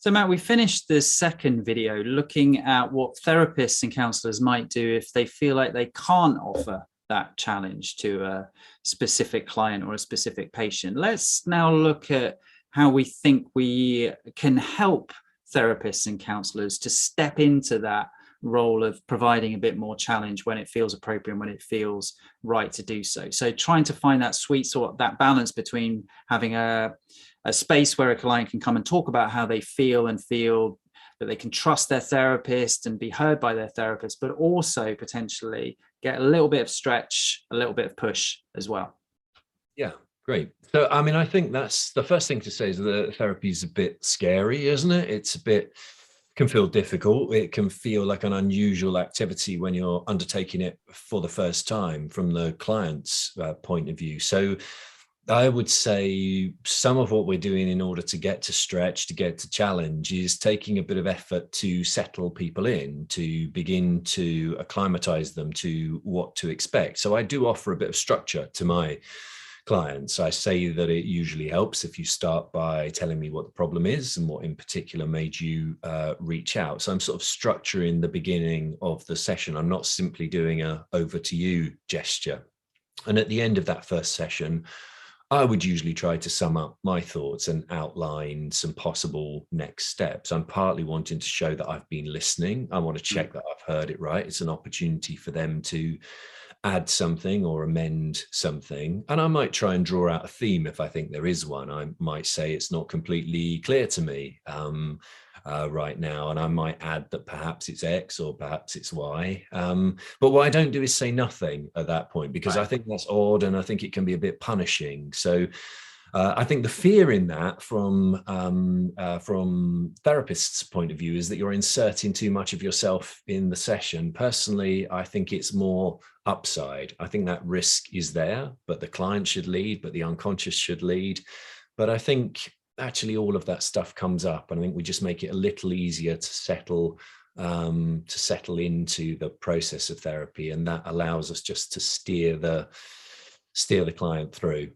So Matt, we finished the second video looking at what therapists and counsellors might do if they feel like they can't offer that challenge to a specific client or a specific patient. Let's now look at how we think we can help therapists and counsellors to step into that role of providing a bit more challenge when it feels appropriate and when it feels right to do so. So trying to find that sweet spot, that balance between having a space where a client can come and talk about how they feel and feel that they can trust their therapist and be heard by their therapist, but also potentially get a little bit of stretch, a little bit of push as well. Yeah, great. So, I mean, I think that's the first thing to say is that therapy is a bit scary, isn't it? It's a bit, can feel difficult. It can feel like an unusual activity when you're undertaking it for the first time from the client's point of view. So I would say some of what we're doing in order to get to stretch, to get to challenge, is taking a bit of effort to settle people in, to begin to acclimatize them to what to expect. So I do offer a bit of structure to my clients. I say that it usually helps if you start by telling me what the problem is and what in particular made you reach out. So I'm sort of structuring the beginning of the session. I'm not simply doing a over to you gesture. And at the end of that first session, I would usually try to sum up my thoughts and outline some possible next steps. I'm partly wanting to show that I've been listening. I want to check that I've heard it right. It's an opportunity for them to add something or amend something. And I might try and draw out a theme if I think there is one. I might say it's not completely clear to me right now, and I might add that perhaps it's X or perhaps it's Y. But what I don't do is say nothing at that point, because I think that's odd and I think it can be a bit punishing. So I think the fear in that from therapists' point of view is that you're inserting too much of yourself in the session. Personally, I think it's more upside. I think that risk is there, but the client should lead, but the unconscious should lead. But I think actually all of that stuff comes up, and I think we just make it a little easier to settle into the process of therapy, and that allows us just to steer the client through.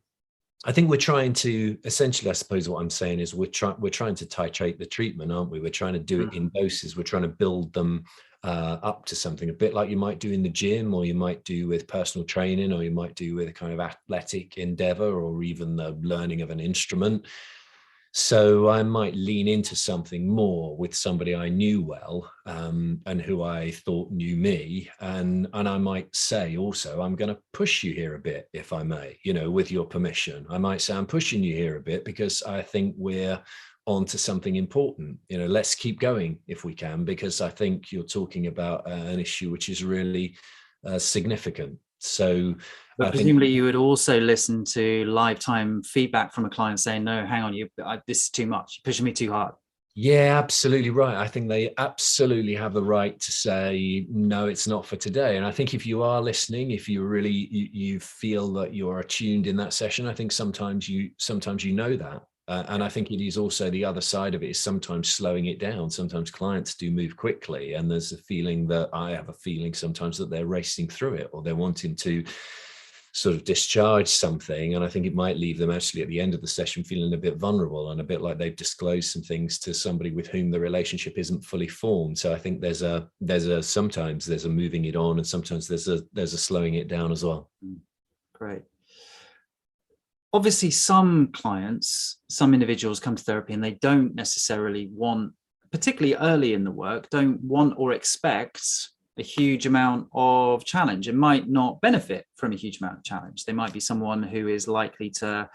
I think we're trying to, essentially, I suppose what I'm saying is we're trying to titrate the treatment, aren't we? We're trying to do it in doses. We're trying to build them up to something, a bit like you might do in the gym, or you might do with personal training, or you might do with a kind of athletic endeavor, or even the learning of an instrument. So I might lean into something more with somebody I knew well, and who I thought knew me. And I might say also, I'm going to push you here a bit, if I may, with your permission. I might say, I'm pushing you here a bit because I think we're onto something important. Let's keep going if we can, because I think you're talking about an issue which is really significant. So but presumably you would also listen to lifetime feedback from a client saying, no, hang on, this is too much, you're pushing me too hard. Yeah, absolutely right. I think they absolutely have the right to say, no, it's not for today. And I think if you are listening, if you really, you feel that you're attuned in that session, I think sometimes you know that. And I think it is also the other side of it is sometimes slowing it down. Sometimes clients do move quickly, and there's a feeling that I have a feeling sometimes that they're racing through it, or they're wanting to sort of discharge something. And I think it might leave them actually at the end of the session feeling a bit vulnerable and a bit like they've disclosed some things to somebody with whom the relationship isn't fully formed. So I think sometimes there's a moving it on, and sometimes there's a slowing it down as well. Great. Obviously, some individuals come to therapy and they don't necessarily want, particularly early in the work, don't want or expect a huge amount of challenge and might not benefit from a huge amount of challenge. They might be someone who is likely to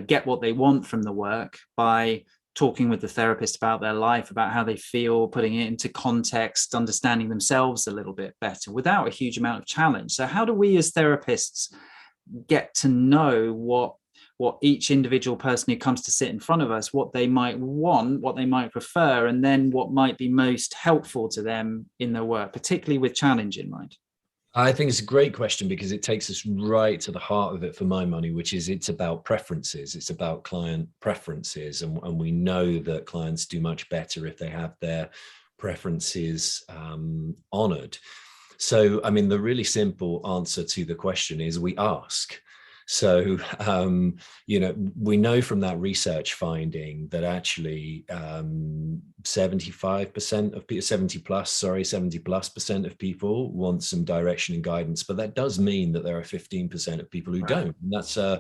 get what they want from the work by talking with the therapist about their life, about how they feel, putting it into context, understanding themselves a little bit better without a huge amount of challenge. So how do we as therapists get to know what each individual person who comes to sit in front of us, what they might want, what they might prefer, and then what might be most helpful to them in their work, particularly with challenge in mind? I think it's a great question, because it takes us right to the heart of it for my money, which is it's about preferences. It's about client preferences. And we know that clients do much better if they have their preferences honored. So, I mean, the really simple answer to the question is we ask. So, we know from that research finding that actually 75% of people, 70+% of people want some direction and guidance, but that does mean that there are 15% of people who don't. And that's a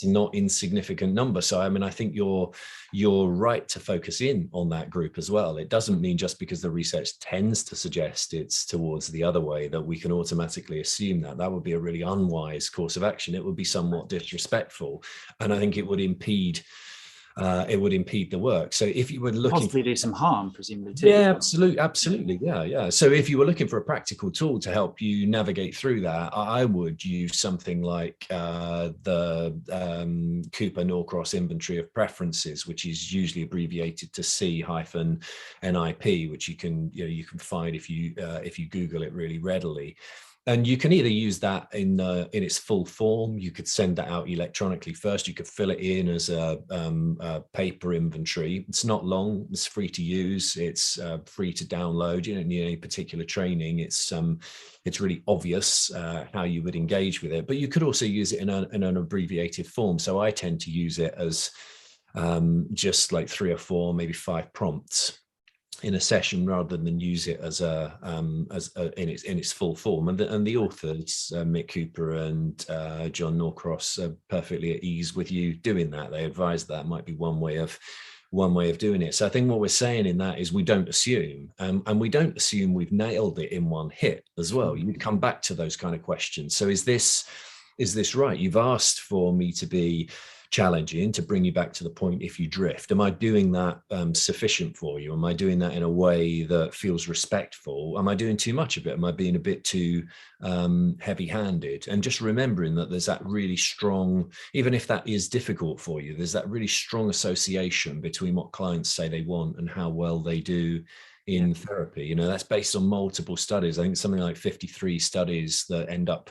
not insignificant number. So, I mean, I think you're right to focus in on that group as well. It doesn't mean just because the research tends to suggest it's towards the other way that we can automatically assume that would be a really unwise course of action. It would be somewhat disrespectful, and I think it would impede the work. So if you were looking, possibly do some harm, presumably too. Yeah, absolutely. Yeah. So if you were looking for a practical tool to help you navigate through that, I would use something like the Cooper Norcross Inventory of Preferences, which is usually abbreviated to C-NIP, which you can find if you Google it really readily. And you can either use that in its full form. You could send that out electronically first. You could fill it in as a paper inventory. It's not long. It's free to use. It's free to download. You don't need any particular training. It's really obvious how you would engage with it. But you could also use it in an abbreviated form. So I tend to use it as just like 3 or 4, maybe 5 prompts in a session, rather than use it as in its full form. And the authors, Mick Cooper and John Norcross, are perfectly at ease with you doing that. They advise that might be one way of doing it. So I think what we're saying in that is we don't assume, and we don't assume we've nailed it in one hit as well. You come back to those kind of questions. So is this right? You've asked for me to be challenging, to bring you back to the point if you drift. Am I doing that sufficient for you? Am I doing that in a way that feels respectful? Am I doing too much of it? Am I being a bit too heavy-handed? And just remembering that there's that really strong, even if that is difficult for you, there's that really strong association between what clients say they want and how well they do in therapy. That's based on multiple studies. I think something like 53 studies that end up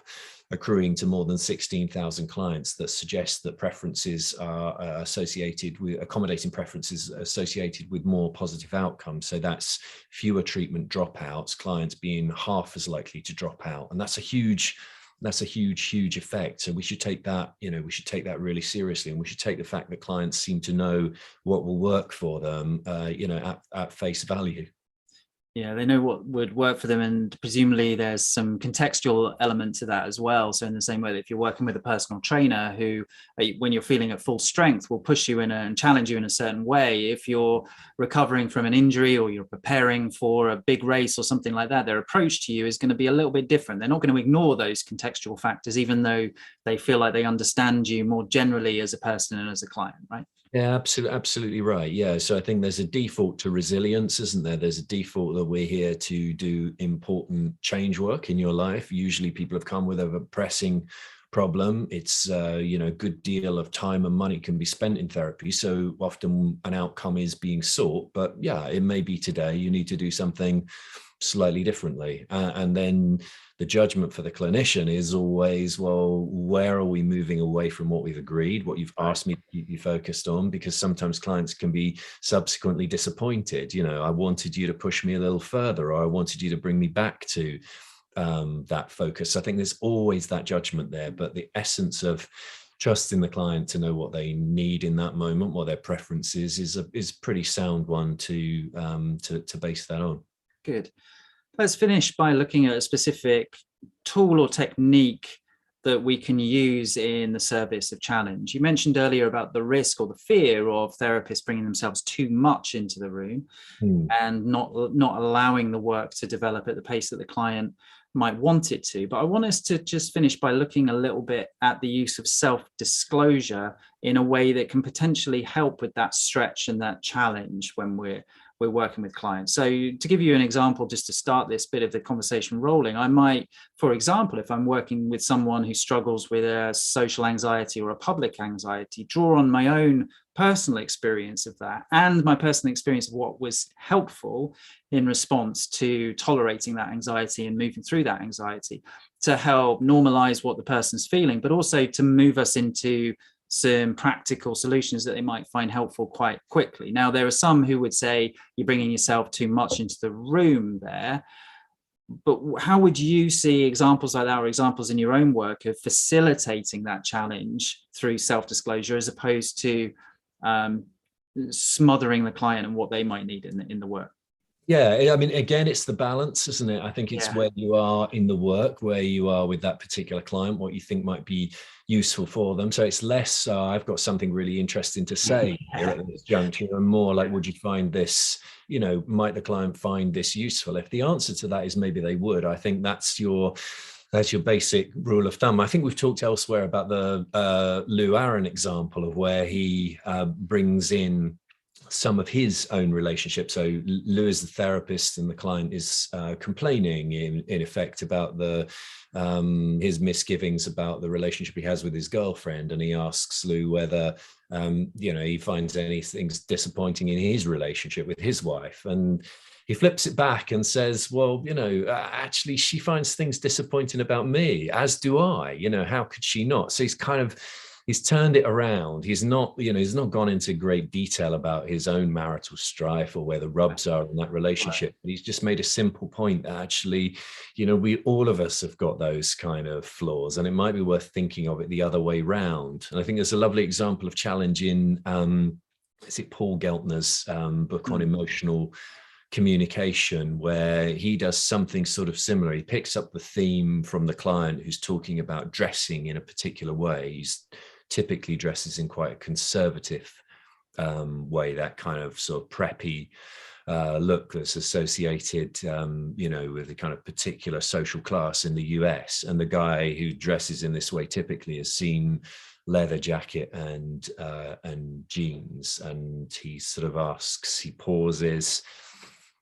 accruing to more than 16,000 clients that suggest that preferences are associated with accommodating preferences associated with more positive outcomes. So that's fewer treatment dropouts, clients being half as likely to drop out. And that's a huge effect. So we should take that, really seriously. And we should take the fact that clients seem to know what will work for them, at face value. Yeah, they know what would work for them, and presumably there's some contextual element to that as well. So in the same way that if you're working with a personal trainer who, when you're feeling at full strength, will push you and challenge you in a certain way, if you're recovering from an injury or you're preparing for a big race or something like that, their approach to you is going to be a little bit different. They're not going to ignore those contextual factors, even though they feel like they understand you more generally as a person and as a client, right? Yeah, absolutely right. Yeah. So I think there's a default to resilience, isn't there? There's a default that we're here to do important change work in your life. Usually people have come with a pressing problem. It's, a good deal of time and money can be spent in therapy. So often an outcome is being sought, but yeah, it may be today you need to do something slightly differently. And then the judgment for the clinician is always, well, where are we moving away from what we've agreed, what you've asked me to keep you focused on? Because sometimes clients can be subsequently disappointed. I wanted you to push me a little further, or I wanted you to bring me back to that focus. I think there's always that judgment there, but the essence of trusting the client to know what they need in that moment, what their preference is a pretty sound one to base that on. Good. Let's finish by looking at a specific tool or technique that we can use in the service of challenge. You mentioned earlier about the risk or the fear of therapists bringing themselves too much into the room and not allowing the work to develop at the pace that the client might want it to. But I want us to just finish by looking a little bit at the use of self-disclosure in a way that can potentially help with that stretch and that challenge when we're working with clients. So to give you an example, just to start this bit of the conversation rolling, I might, for example, if I'm working with someone who struggles with a social anxiety or a public anxiety, draw on my own personal experience of that and my personal experience of what was helpful in response to tolerating that anxiety and moving through that anxiety to help normalize what the person's feeling, but also to move us into some practical solutions that they might find helpful quite quickly. Now, there are some who would say you're bringing yourself too much into the room there. but how would you see examples like that, or examples in your own work of facilitating that challenge through self-disclosure, as opposed to smothering the client and what they might need in the work? Yeah, I mean, again, it's the balance, isn't it? I think it's where you are in the work, where you are with that particular client, what you think might be useful for them. So it's less, I've got something really interesting to say here at this juncture, and more like, would you find this, might the client find this useful? If the answer to that is maybe they would, I think that's your basic rule of thumb. I think we've talked elsewhere about the Lou Aaron example of where he brings in some of his own relationships. So Lou is the therapist, and the client is complaining in effect about his misgivings about the relationship he has with his girlfriend, and he asks Lou whether he finds anything disappointing in his relationship with his wife, and he flips it back and says, well, actually she finds things disappointing about me, as do I. How could she not? So he's turned it around. He's not gone into great detail about his own marital strife or where the rubs are in that relationship. But he's just made a simple point that actually, all of us have got those kind of flaws, and it might be worth thinking of it the other way round. And I think there's a lovely example of challenge in, is it Paul Geltner's book on emotional communication, where he does something sort of similar. He picks up the theme from the client who's talking about dressing in a particular way. He's typically dresses in quite a conservative way, that kind of sort of preppy look that's associated, with a kind of particular social class in the US. And the guy who dresses in this way typically has seen leather jacket and jeans, and he sort of asks, he pauses.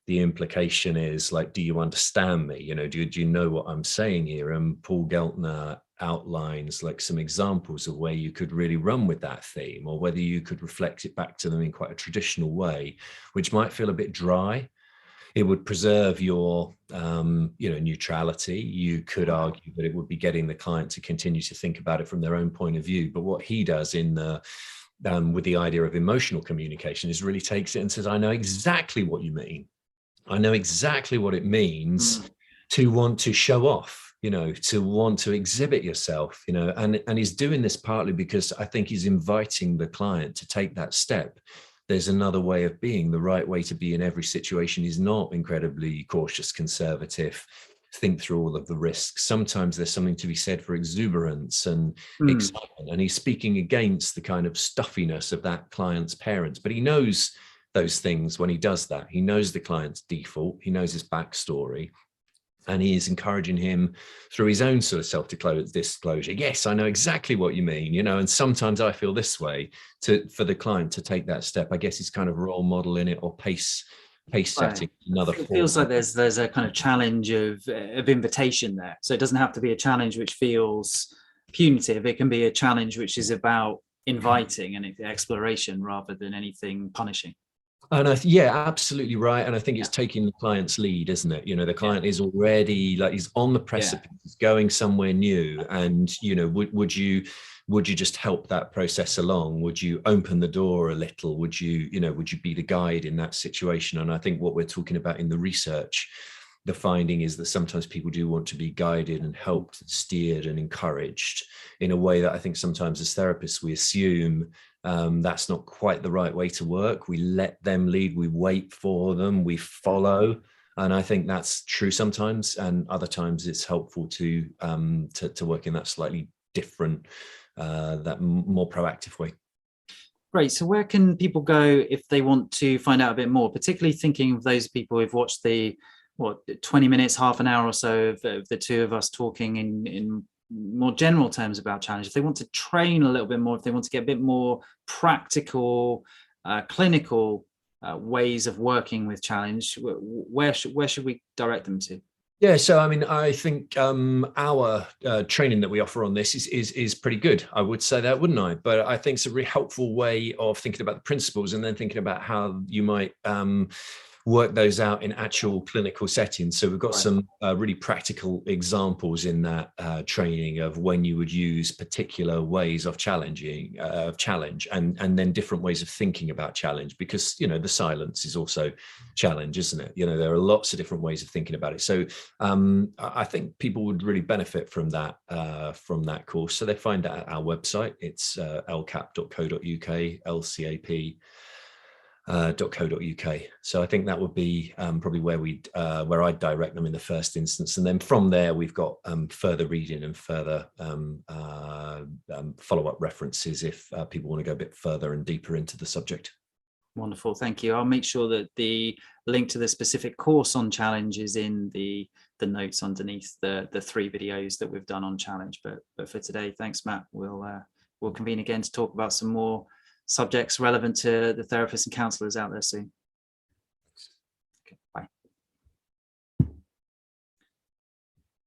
The implication is like, do you understand me? Do you know what I'm saying here? And Paul Geltner outlines like some examples of where you could really run with that theme, or whether you could reflect it back to them in quite a traditional way, which might feel a bit dry. It would preserve your, neutrality. You could argue that it would be getting the client to continue to think about it from their own point of view. But what he does with the idea of emotional communication is really takes it and says, I know exactly what you mean. I know exactly what it means to want to show off, to want to exhibit yourself, and he's doing this partly because I think he's inviting the client to take that step. There's another way of being. The right way to be in every situation is not incredibly cautious, conservative, think through all of the risks. Sometimes there's something to be said for exuberance and excitement, and he's speaking against the kind of stuffiness of that client's parents, but he knows those things when he does that. He knows the client's default, he knows his backstory, and he is encouraging him through his own sort of self-disclosure. Yes, I know exactly what you mean, and sometimes I feel this way, for the client to take that step. I guess he's kind of role model in it, or pace setting. Another it feels like there's a kind of challenge of invitation there. So it doesn't have to be a challenge which feels punitive. It can be a challenge which is about inviting and exploration rather than anything punishing. And absolutely right. And I think it's taking the client's lead, isn't it? The client is already like, he's on the precipice, he's going somewhere new. And, would you just help that process along? Would you open the door a little? Would you be the guide in that situation? And I think what we're talking about in the research, the finding is that sometimes people do want to be guided and helped, steered and encouraged in a way that I think sometimes as therapists, we assume that's not quite the right way to work. We let them lead, we wait for them, we follow. And I think that's true sometimes, and other times it's helpful to work in that slightly different, that more proactive way. Great. So where can people go if they want to find out a bit more, particularly thinking of those people who've watched the 20 minutes, half an hour or so of the two of us talking in more general terms about challenge? If they want to train a little bit more, if they want to get a bit more practical, clinical ways of working with challenge, where should we direct them to? Yeah, so I mean, I think our training that we offer on this is pretty good. I would say that, wouldn't I? But I think it's a really helpful way of thinking about the principles and then thinking about how you might work those out in actual clinical settings. So we've got Right. some really practical examples in that training of when you would use particular ways of challenge, and then different ways of thinking about challenge, because, you know, the silence is also challenge, isn't it? You know, there are lots of different ways of thinking about it. So I think people would really benefit from that course. So they find that at our website. It's lcap.co.uk, lcap .co.uk. So I think that would be probably where I'd direct them in the first instance, and then from there we've got further reading and further follow-up references if people want to go a bit further and deeper into the subject. Wonderful, thank you. I'll make sure that the link to the specific course on challenge is in the notes underneath the 3 videos that we've done on challenge. But for today, thanks, Matt. We'll convene again to talk about some more subjects relevant to the therapists and counsellors out there soon.